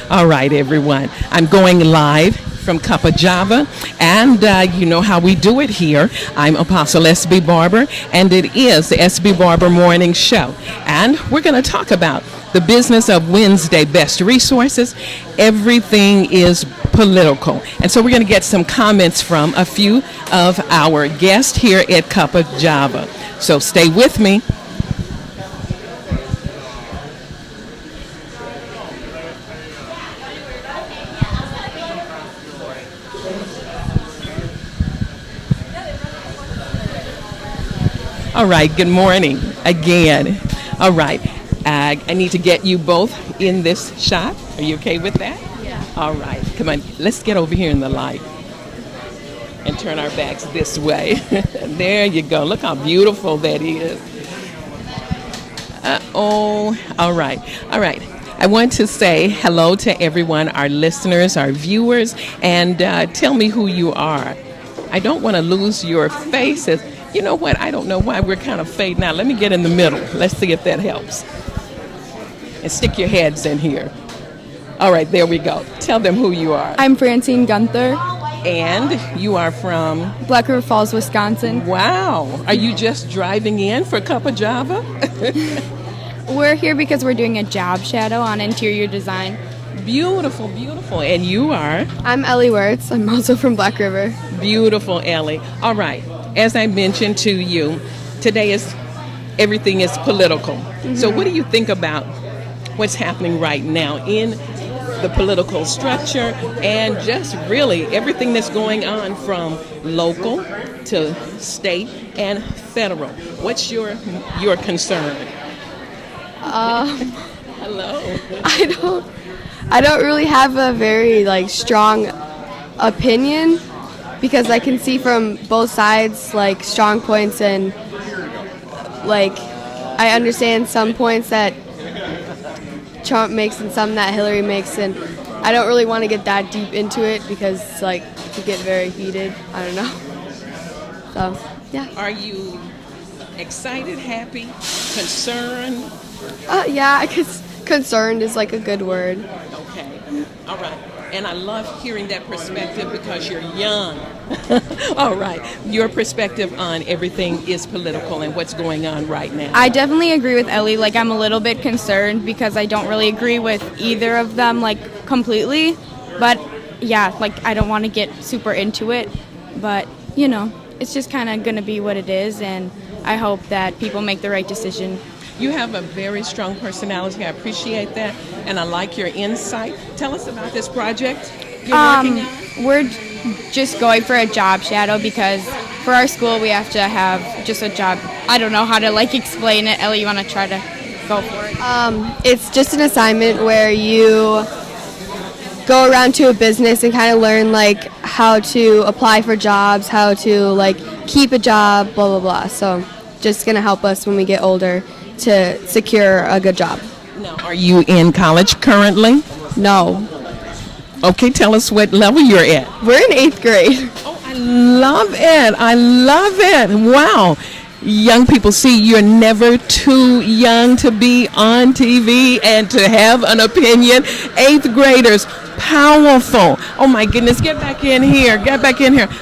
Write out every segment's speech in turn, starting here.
All right, everyone. I'm going live from Cuppa Java, and you know how we do it here. I'm Apostle SB Barber, and it is the SB Barber Morning Show. And we're going to talk about the business of Wednesday best resources. Everything is political. And so we're going to get some comments from a few of our guests here at Cuppa Java. So stay with me. All right, good morning again. All right, I need to get you both in this shot. Are you okay with that? Yeah. All right, come on, let's get over here in the light and turn our backs this way. There you go. Look how beautiful that is. All right. I want to say hello to everyone, our listeners, our viewers, and tell me who you are. I don't want to lose your faces. You know what? I don't know why we're kind of fading out. Let me get in the middle. Let's see if that helps. And stick your heads in here. All right, there we go. Tell them who you are. I'm Francine Gunther. And you are from? Black River Falls, Wisconsin. Wow. Are you just driving in for Cuppa Java? We're here because we're doing a job shadow on interior design. Beautiful, beautiful. And you are? I'm Ellie Wirtz. I'm also from Black River. Beautiful, Ellie. All right. As I mentioned to you, today everything is political. Mm-hmm. So what do you think about what's happening right now in the political structure and just really everything that's going on from local to state and federal? What's your concern? Hello. I don't really have a very strong opinion, because I can see from both sides strong points, and I understand some points that Trump makes and some that Hillary makes, and I don't really want to get that deep into it because it could get very heated. I don't know. So, yeah. Are you excited, happy, concerned? Yeah, because concerned is a good word. Okay. All right. And I love hearing that perspective because you're young. All right. Your perspective on everything is political and what's going on right now. I definitely agree with Ellie. I'm a little bit concerned because I don't really agree with either of them, completely. But, yeah, I don't want to get super into it. But, it's just kind of going to be what it is. And I hope that people make the right decision. You have a very strong personality. I appreciate that, and I like your insight. Tell us about this project you're working on. We're just going for a job shadow because for our school we have to have just a job. I don't know how to explain it. Ellie, you want to try to go for it? It's just an assignment where you go around to a business and kind of learn how to apply for jobs, how to keep a job, blah blah blah. So just gonna help us when we get older to secure a good job. Now, are you in college currently? No. Okay, tell us what level you're at. We're in 8th grade. Oh, I love it. Wow. Young people, see, you're never too young to be on TV and to have an opinion. 8th graders, powerful. Oh my goodness, get back in here.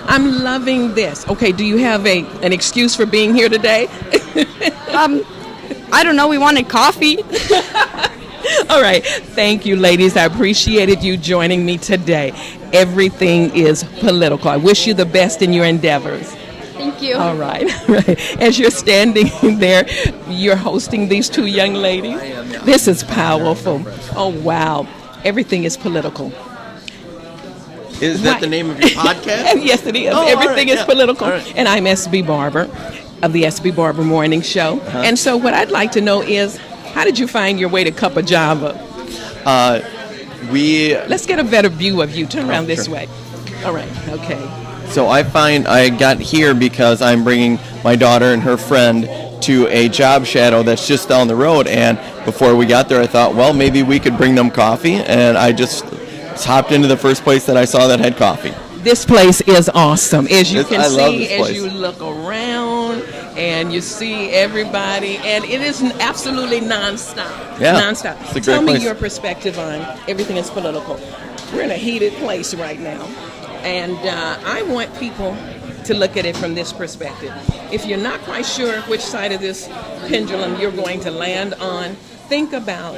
I'm loving this. Okay, do you have an excuse for being here today? I don't know. We wanted coffee. All right. Thank you, ladies. I appreciated you joining me today. Everything is political. I wish you the best in your endeavors. Thank you. All right. As you're standing there, you're hosting these two young ladies. I am, yeah. This is powerful. Oh, wow. Everything is political. Is that the name of your podcast? Yes, it is. Oh, Everything is political. Right. And I'm SB Barber of the SB Barber Morning Show. And so what I'd like to know is, how did you find your way to Cuppa Java? Let's get a better view of you. Turn around this way. All right. Okay. So I got here because I'm bringing my daughter and her friend to a job shadow that's just down the road. And before we got there, I thought, well, maybe we could bring them coffee. And I just hopped into the first place that I saw that had coffee. This place is awesome. As you can I love see, this as place. you look around, and you see everybody, and it is absolutely nonstop. Yeah, Nonstop. it's a great Tell me place. your perspective on everything that's political. We're in a heated place right now, and I want people to look at it from this perspective. If you're not quite sure which side of this pendulum you're going to land on, think about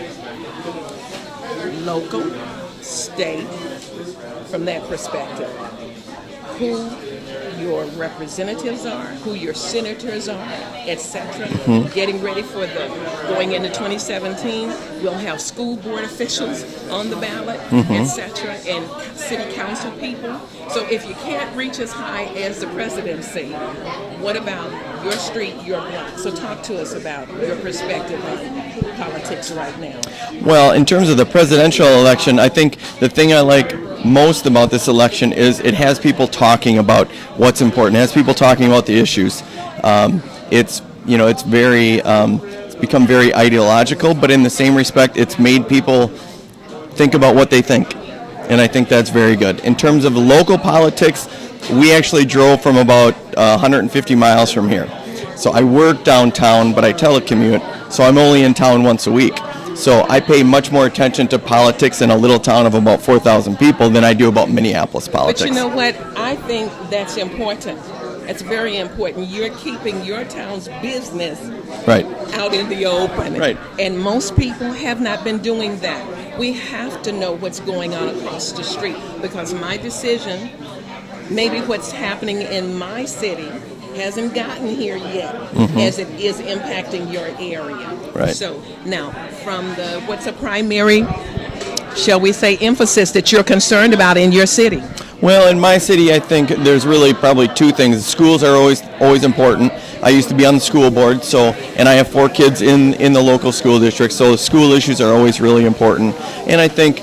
local, state, from that perspective. Who your representatives are, who your senators are, etc. Getting ready for going into 2017, we'll have school board officials on the ballot, etc., and city council people. So if you can't reach as high as the presidency, what about your street, your block? So talk to us about your perspective on politics right now. Well, in terms of the presidential election, I think the thing I like most about this election is it has people talking about what's important. It has people talking about the issues. It's become very ideological, but in the same respect, it's made people think about what they think, and I think that's very good. In terms of local politics, we actually drove from about 150 miles from here. So I work downtown, but I telecommute, so I'm only in town once a week. So I pay much more attention to politics in a little town of about 4,000 people than I do about Minneapolis politics. But you know what? I think that's important. It's very important. You're keeping your town's business right out in the open. Right. And most people have not been doing that. We have to know what's going on across the street, because my decision, maybe what's happening in my city, hasn't gotten here yet, as it is impacting your area. Right. So now, from what's a primary, shall we say, emphasis that you're concerned about in your city? Well, in my city, I think there's really probably two things. Schools are always important. I used to be on the school board, and I have 4 kids in the local school district, so school issues are always really important. And I think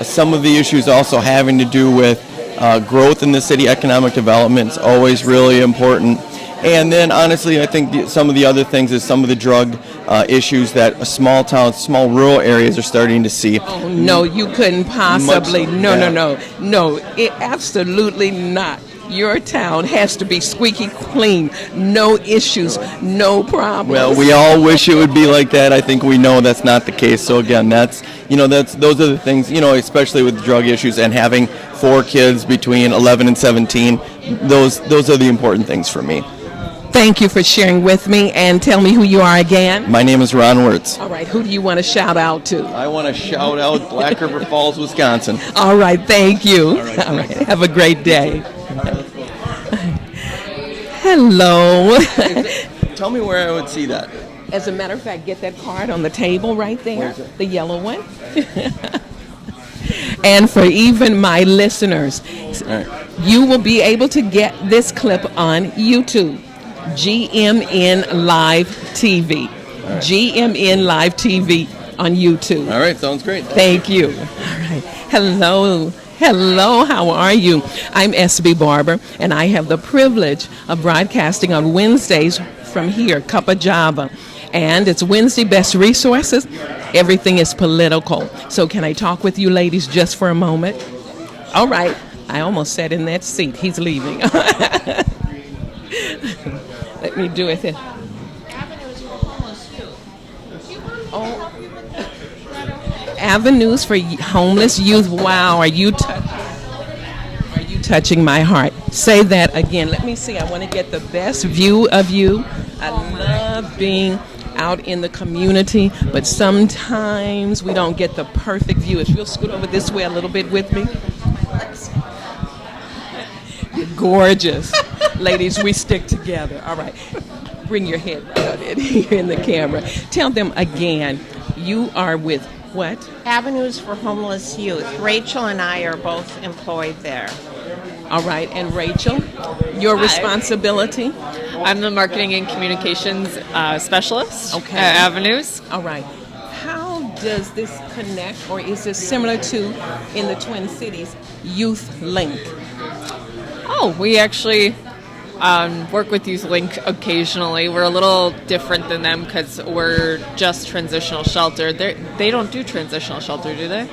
some of the issues also having to do with growth in the city, economic development is always really important. And then, honestly, I think some of the other things is some of the drug issues that small towns, small rural areas are starting to see. Oh, no, you couldn't possibly. No, absolutely not. Your town has to be squeaky clean, no issues, no problems. Well, we all wish it would be like that. I think we know that's not the case. So again, those are the things, especially with drug issues and having 4 kids between 11 and 17. Those are the important things for me. Thank you for sharing with me, and tell me who you are again. My name is Ron Wirtz. All right, who do you want to shout out to? I want to shout out Black River Falls, Wisconsin. All right, thank you. All right, have a great day. Hello. Tell me where I would see that. As a matter of fact, get that card on the table right there, Where's it? the yellow one. And for even my listeners, you will be able to get this clip on YouTube, GMN Live TV. GMN Live TV on YouTube. All right, sounds great. Thank you. All right. Hello, how are you? I'm SB Barber, and I have the privilege of broadcasting on Wednesdays from here, Cuppa Java. And it's Wednesday Best Resources. Everything is political. So can I talk with you ladies just for a moment? All right. I almost sat in that seat. He's leaving. Let me do it. Oh. Avenues for homeless youth. Wow, are you touching my heart? Say that again. Let me see. I want to get the best view of you. I love being out in the community, but sometimes we don't get the perfect view. If you'll scoot over this way a little bit with me. You're gorgeous. Ladies, we stick together. All right. Bring your head right on in here in the camera. Tell them again, you are with what? Avenues for Homeless Youth. Rachel and I are both employed there. All right, and Rachel, your responsibility? I'm the marketing and communications specialist Okay. at Avenues. All right. How does this connect, or is this similar to, in the Twin Cities, Youth Link? Oh, we actually work with Youth Link occasionally. We're a little different than them because we're just transitional shelter. They don't do transitional shelter, do they?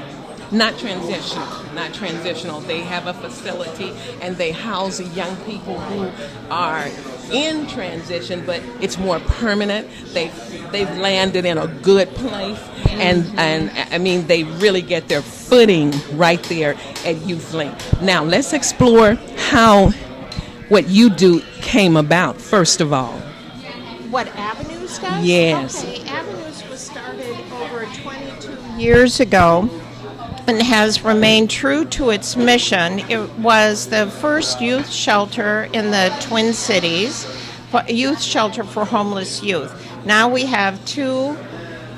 Not transitional. They have a facility, and they house young people who are in transition, but it's more permanent. They've landed in a good place, and I mean they really get their footing right there at YouthLink. Now let's explore how what you do came about. First of all, What Avenues does? Yes. Okay, Avenues was started over 22 years ago and has remained true to its mission. It was the first youth shelter in the Twin Cities, youth shelter for homeless youth. Now we have 2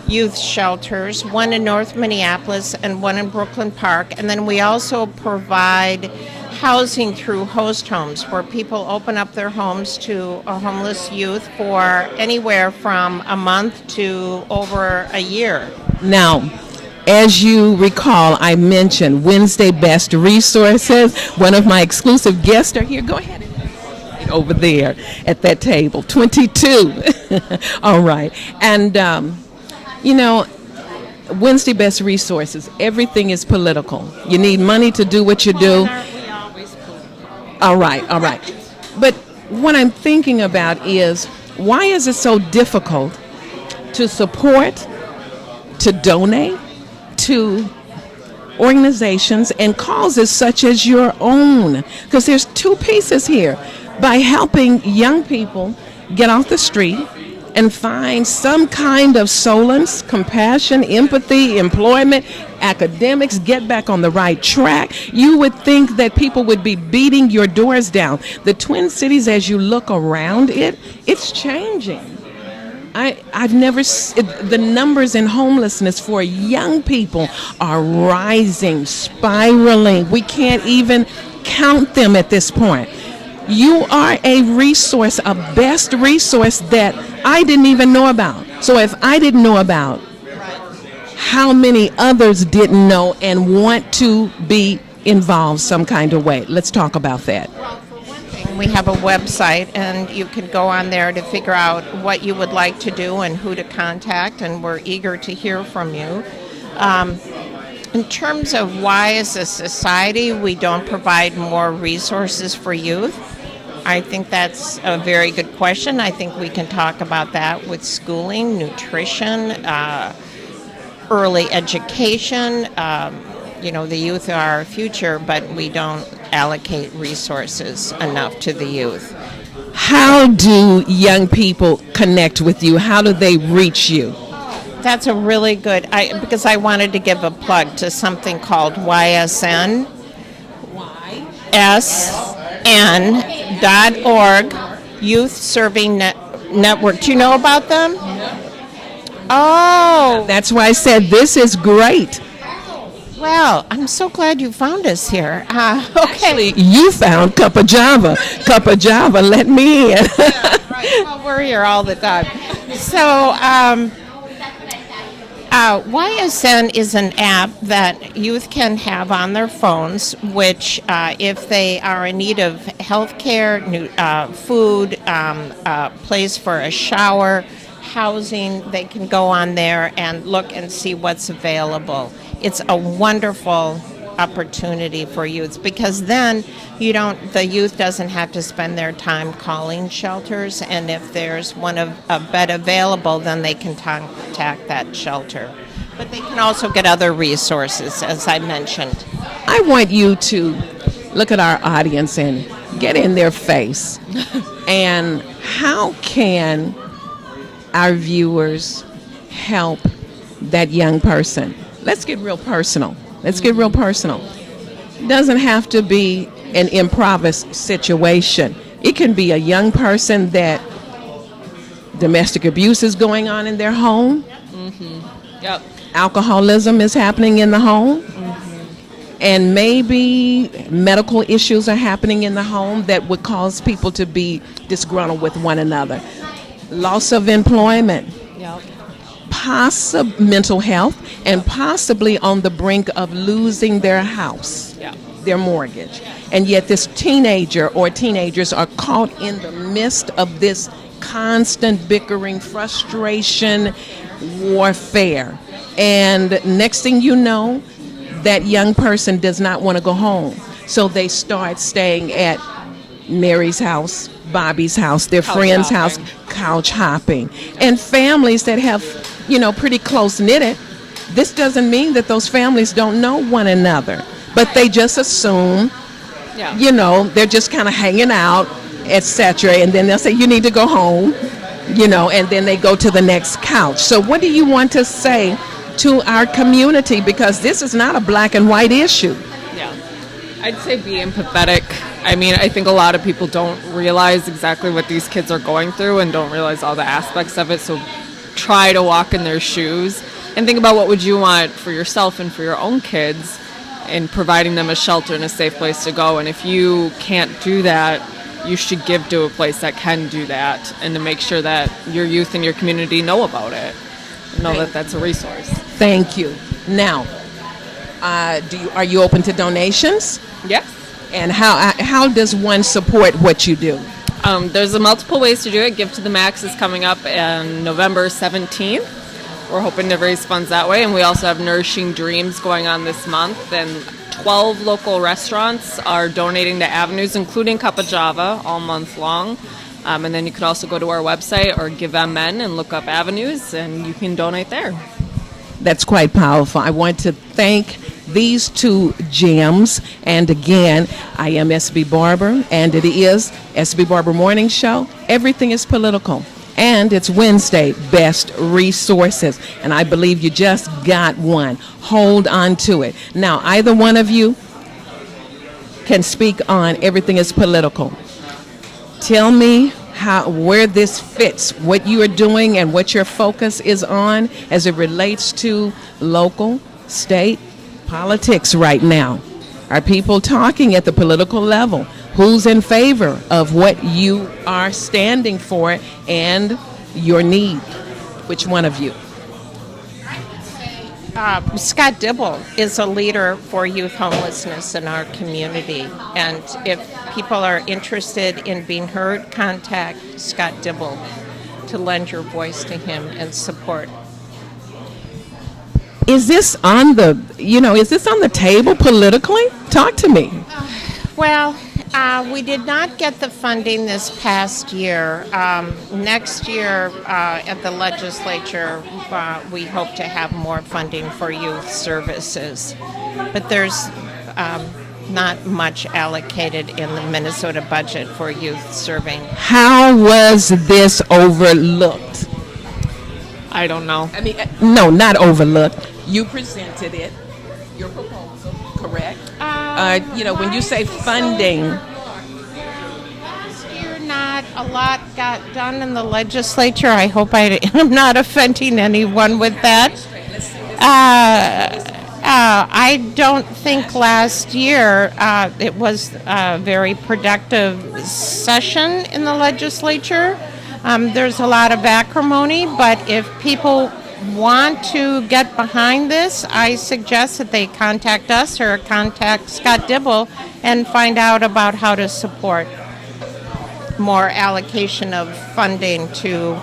youth shelters, one in North Minneapolis and one in Brooklyn Park, and then we also provide housing through host homes, where people open up their homes to a homeless youth for anywhere from a month to over a year. now, as you recall, I mentioned Wednesday Best Resources. One of my exclusive guests are here. Go ahead and over there at that table, 22. All right, and you know, Wednesday Best Resources. Everything is political. You need money to do what you do. Aren't we always political? All right. But what I'm thinking about is, why is it so difficult to support, to donate to organizations and causes such as your own? Because there's 2 pieces here. By helping young people get off the street and find some kind of solace, compassion, empathy, employment, academics, get back on the right track, you would think that people would be beating your doors down. The Twin Cities, as you look around it, it's changing. I've never, the numbers in homelessness for young people are rising, spiraling. We can't even count them at this point. You are a resource, a best resource that I didn't even know about. So if I didn't know about, how many others didn't know and want to be involved some kind of way? Let's talk about that. We have a website, and you can go on there to figure out what you would like to do and who to contact, and we're eager to hear from you. In terms of why, as a society, we don't provide more resources for youth, I think that's a very good question. I think we can talk about that with schooling, nutrition, early education. The youth are our future, but we don't allocate resources enough to the youth. How do young people connect with you? How do they reach you? That's a really good, because I wanted to give a plug to something called YSN. YSN.org, Youth Serving Network. Do you know about them? Oh. That's why I said this is great. Well, I'm so glad you found us here. Okay. Actually, you found Cuppa Java. Cuppa Java, let me in. Right. Well, we're here all the time. So, YSN is an app that youth can have on their phones, which, if they are in need of health care, food, place for a shower, housing, they can go on there and look and see what's available. It's a wonderful opportunity for youth, because then the youth doesn't have to spend their time calling shelters, and if there's a bed available, then they can contact that shelter. But they can also get other resources, as I mentioned. I want you to look at our audience and get in their face. And how can our viewers help that young person? Let's get real personal. It doesn't have to be an improvised situation. It can be a young person that domestic abuse is going on in their home. Yep. Alcoholism is happening in the home. And maybe medical issues are happening in the home that would cause people to be disgruntled with one another. Loss of employment. Yep. Mental health, and possibly on the brink of losing their house, their mortgage. And yet this teenager or teenagers are caught in the midst of this constant bickering, frustration, warfare. And next thing you know, that young person does not want to go home. So they start staying at Mary's house, Bobby's house, their Couch friend's hopping. house, couch hopping. And families that have, pretty close knitted, this doesn't mean that those families don't know one another, but they just assume, Yeah. they're just kind of hanging out, etc. And then they'll say, you need to go home, and then they go to the next couch. So what do you want to say to our community? Because this is not a black and white issue. Yeah. I'd say be empathetic. I mean, I think a lot of people don't realize exactly what these kids are going through and don't realize all the aspects of it. So try to walk in their shoes and think about what would you want for yourself and for your own kids, and providing them a shelter and a safe place to go. And if you can't do that, you should give to a place that can do that, and to make sure that your youth and your community know about it, know that that's a resource. Thank you. Now, are you open to donations? Yes. And how does one support what you do? There's multiple ways to do it. Give to the Max is coming up on November 17th. We're hoping to raise funds that way. And we also have Nourishing Dreams going on this month. And 12 local restaurants are donating to avenues, including Cuppa Java, all month long. And then you could also go to our website or Give MN and look up avenues, and you can donate there. That's quite powerful. I want to thank these two gems. And again, I am SB Barber, and it is SB Barber Morning Show. Everything is political. And it's Wednesday, Best Resources. And I believe you just got one. Hold on to it. Now, either one of you can speak on Everything is Political. Tell me where this fits, what you are doing and what your focus is on as it relates to local, state politics right now. Are people talking at the political level? Who's in favor of what you are standing for and your need? Which one of you? Scott Dibble is a leader for youth homelessness in our community. And if people are interested in being heard, contact Scott Dibble to lend your voice to him and support. Is this on the table politically? Talk to me. Well, we did not get the funding this past year. Next year at the legislature, we hope to have more funding for youth services. But there's not much allocated in the Minnesota budget for youth serving. How was this overlooked? I don't know. I mean, no, not overlooked. You presented it, your proposal, correct? When you say funding. Last year, not a lot got done in the legislature. I hope I am not offending anyone with that. I don't think last year it was a very productive session in the legislature. There's a lot of acrimony, but if people want to get behind this, I suggest that they contact us or contact Scott Dibble and find out about how to support more allocation of funding to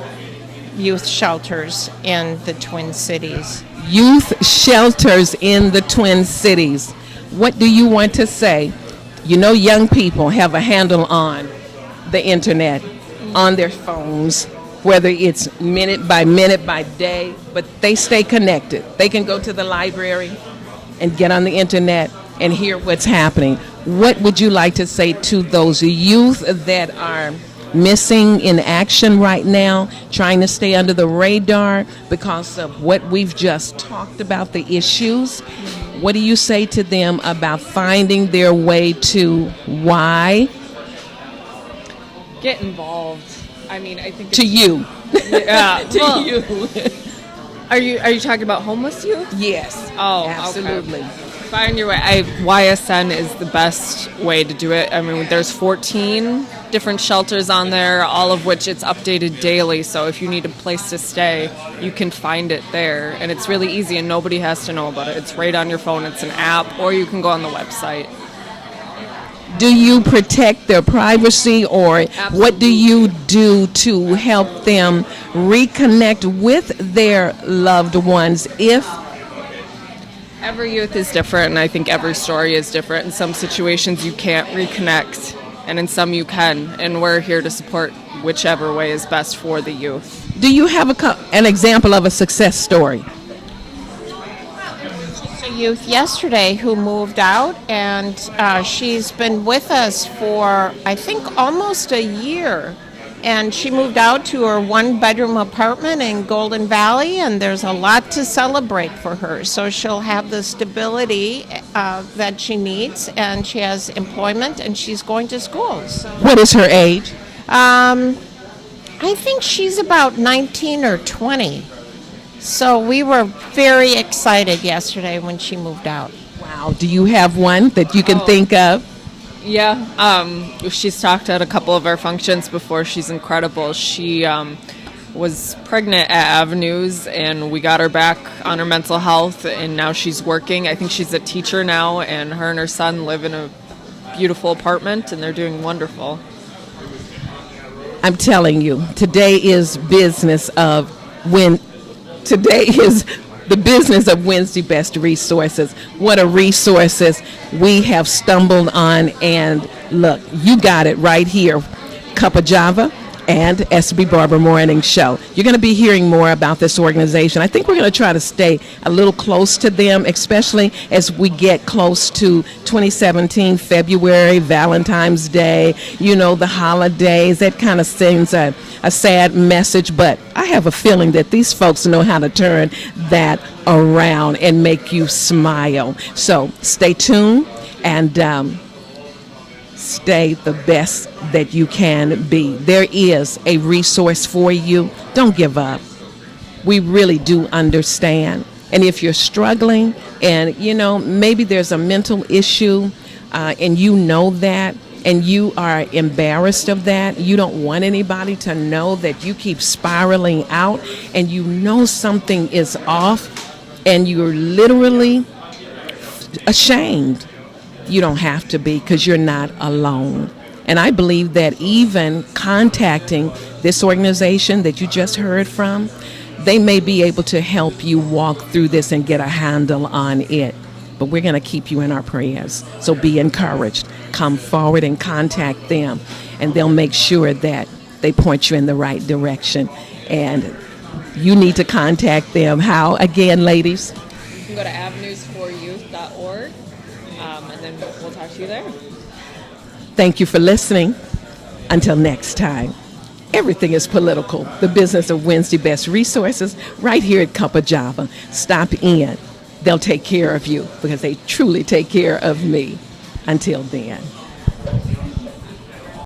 youth shelters in the Twin Cities. Youth shelters in the Twin Cities. What do you want to say? Young people have a handle on the internet, on their phones, whether it's minute by day, but they stay connected. They can go to the library and get on the internet and hear what's happening. What would you like to say to those youth that are missing in action right now, trying to stay under the radar because of what we've just talked about, the issues? What do you say to them about finding their way to why? Get involved. I mean, I think To you. Yeah. To you. Are you talking about homeless youth? Yes. Oh, absolutely. Okay. Find your way. YSN is the best way to do it. I mean, there's 14 different shelters on there, all of which it's updated daily. So if you need a place to stay, you can find it there. And it's really easy and nobody has to know about it. It's right on your phone. It's an app, or you can go on the website. Do you protect their privacy, or what do you do to help them reconnect with their loved ones if Every youth is different, and I think every story is different. In some situations, you can't reconnect and in some you can, and we're here to support whichever way is best for the youth. Do you have an example of a success story? A youth yesterday who moved out, and she's been with us for, I think, almost a year. And she moved out to her one-bedroom apartment in Golden Valley, and there's a lot to celebrate for her. So she'll have the stability that she needs, and she has employment, and she's going to school. So, What is her age? I think she's about 19 or 20. So we were very excited yesterday when she moved out. Wow. Do you have one that you can think of? Yeah, she's talked at a couple of our functions before. She's incredible. She was pregnant at Avenues, and we got her back on her mental health, and now she's working. I think she's a teacher now, and her son live in a beautiful apartment, and they're doing wonderful. I'm telling you, today is the business of Wednesday Best Resources. What a resources we have stumbled on, and look, you got it right here. Cuppa Java and SB Barber Morning Show. You're going to be hearing more about this organization. I think we're going to try to stay a little close to them, especially as we get close to 2017, February, Valentine's Day, the holidays. That kind of sends a sad message, but I have a feeling that these folks know how to turn that around and make you smile. So stay tuned and stay the best that you can be. There is a resource for you. Don't give up. We really do understand. And if you're struggling and, maybe there's a mental issue and you know that, and you are embarrassed of that, you don't want anybody to know that you keep spiraling out, and something is off, and you're literally ashamed. You don't have to be, because you're not alone. And I believe that even contacting this organization that you just heard from, they may be able to help you walk through this and get a handle on it. But we're going to keep you in our prayers. So be encouraged. Come forward and contact them, and they'll make sure that they point you in the right direction. And you need to contact them. How, again, ladies? You can go to avenues4youth.org, and then we'll talk to you there. Thank you for listening. Until next time, everything is political. The business of Wednesday Best Resources right here at Cuppa Java. Stop in. They'll take care of you, because they truly take care of me. Until then.